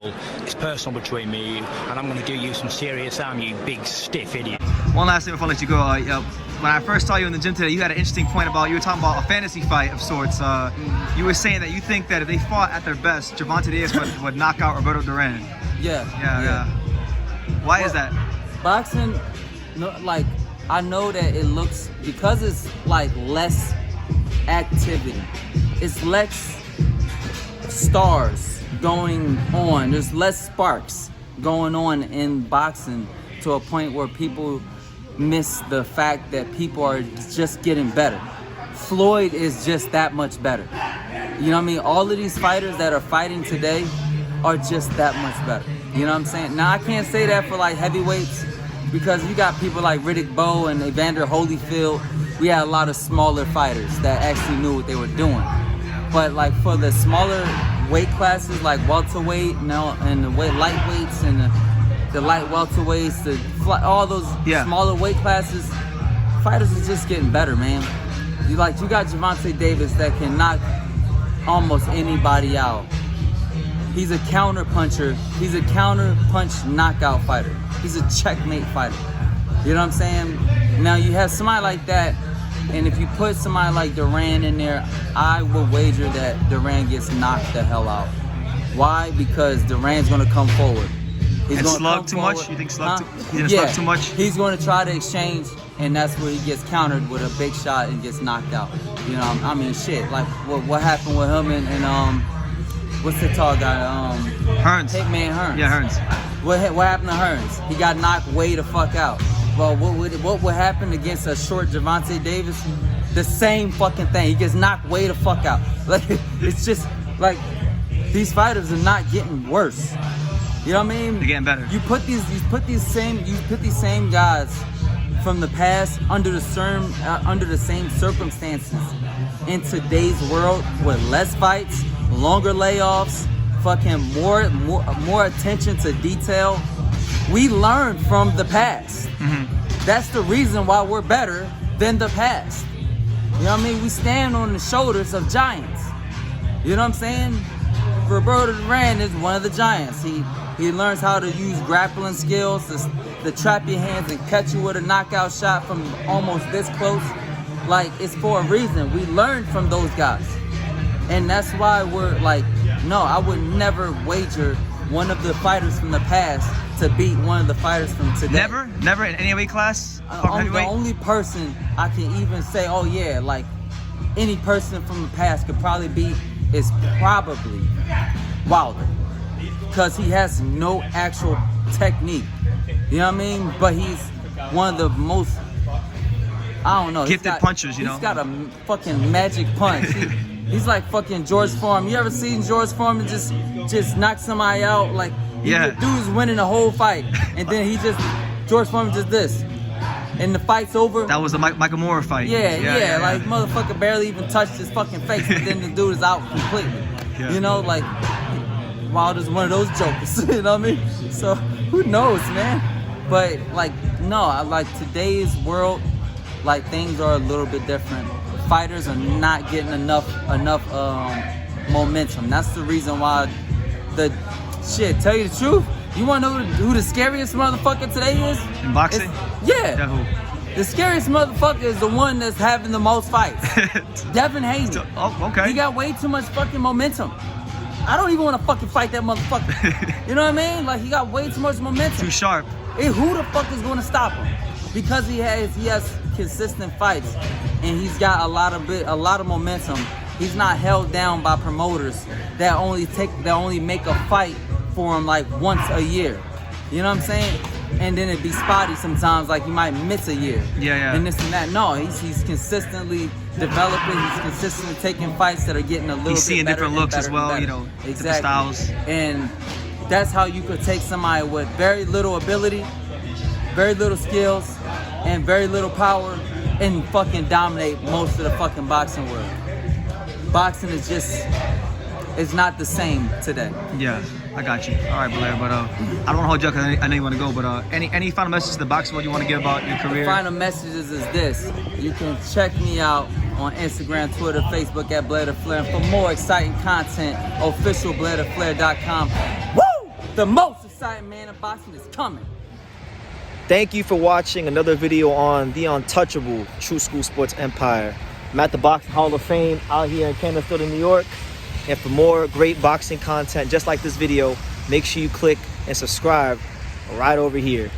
It's personal between me and you, and I'm going to do you some serious harm, you big stiff idiot. One last thing before I let you go. When I first saw you in the gym today, you had an interesting point you were talking about a fantasy fight of sorts. You were saying that you think that if they fought at their best, Gervonta Davis would knock out Roberto Duran. Yeah. Why is that? Boxing, like, I know that it looks, because it's like less activity, it's less stars going on, there's less sparks going on in boxing, to a point where people miss the fact that people are just getting better. Floyd is just that much better. You know what I mean? All of these fighters that are fighting today are just that much better. You know what I'm saying? Now, I can't say that for like heavyweights, because you got people like Riddick Bowe and Evander Holyfield. We had a lot of smaller fighters that actually knew what they were doing. But like for the smaller weight classes, like welterweight and the lightweights and the light welterweights, all those smaller weight classes, fighters are just getting better, man. You got Gervonta Davis that can knock almost anybody out. He's a counter puncher. He's a counter punch knockout fighter. He's a checkmate fighter. You know what I'm saying? Now you have somebody like that, and if you put somebody like Duran in there, I would wager that Duran gets knocked the hell out. Why? Because Duran's gonna come forward. He's going to slug too much? You think slug too much? He's going to try to exchange, and that's where he gets countered with a big shot and gets knocked out. You know, I mean, shit. Like what happened with him and what's the tall guy? Hearns. Hitman Hearns. Yeah, Hearns. What happened to Hearns? He got knocked way the fuck out. Well, what would happen against a short Gervonta Davis? The same fucking thing. He gets knocked way the fuck out. Like, it's just like these fighters are not getting worse. You know what I mean? They're getting better. You put these same guys from the past under the same circumstances in today's world with less fights, longer layoffs, fucking more attention to detail. We learn from the past. Mm-hmm. That's the reason why we're better than the past. You know what I mean? We stand on the shoulders of giants. You know what I'm saying? Roberto Duran is one of the giants. He learns how to use grappling skills to trap your hands and catch you with a knockout shot from almost this close. Like, it's for a reason. We learned from those guys. And that's why we're like, no, I would never wager one of the fighters from the past to beat one of the fighters from today. Never in any weight class? The only person I can even say, oh yeah, like any person from the past could probably beat is probably Wilder, because he has no actual technique. You know what I mean? But he's one of the most, I don't know, gifted punchers. You know, he's got a fucking magic punch. He's like fucking George Foreman. You ever seen George Foreman just knock somebody out? Like, the dude's winning the whole fight, and then George Foreman just this, and the fight's over. That was the Michael Moore fight. Yeah. Like, motherfucker barely even touched his fucking face, but then the dude is out completely. Yeah. You know, like, Wilder's one of those jokers. You know what I mean? So who knows, man? But like, no, I like today's world. Like, things are a little bit different. Fighters are not getting enough momentum. That's the reason why tell you the truth, you want to know who the scariest motherfucker today is? In boxing? Yeah. The scariest motherfucker is the one that's having the most fights. Devin Haney. Oh, okay. He got way too much fucking momentum. I don't even want to fucking fight that motherfucker. You know what I mean? Like, he got way too much momentum. Too sharp. Who the fuck is going to stop him? Because he has consistent fights, and he's got a lot of momentum. He's not held down by promoters that only make a fight for him like once a year. You know what I'm saying? And then it'd be spotty sometimes, like he might miss a year. Yeah. And this and that. No, he's consistently developing. He's consistently taking fights that are getting a little bit better. He's seeing different looks as well, you know, exactly. Different styles. And that's how you could take somebody with very little ability, very little skills, and very little power, and fucking dominate most of the fucking boxing world. Boxing is it's not the same today. Yeah, I got you. All right, Blair, but I don't want to hold you up because I know you want to go, but any final message to the boxing world you want to give about your career? The final messages is this. You can check me out on Instagram, Twitter, Facebook at Blair the Flair. And for more exciting content, officialblairtheflair.com. Woo! The most exciting man in boxing is coming. Thank you for watching another video on the untouchable True School Sports Empire. I'm at the Boxing Hall of Fame out here in Canastota, New York. And for more great boxing content just like this video, make sure you click and subscribe right over here.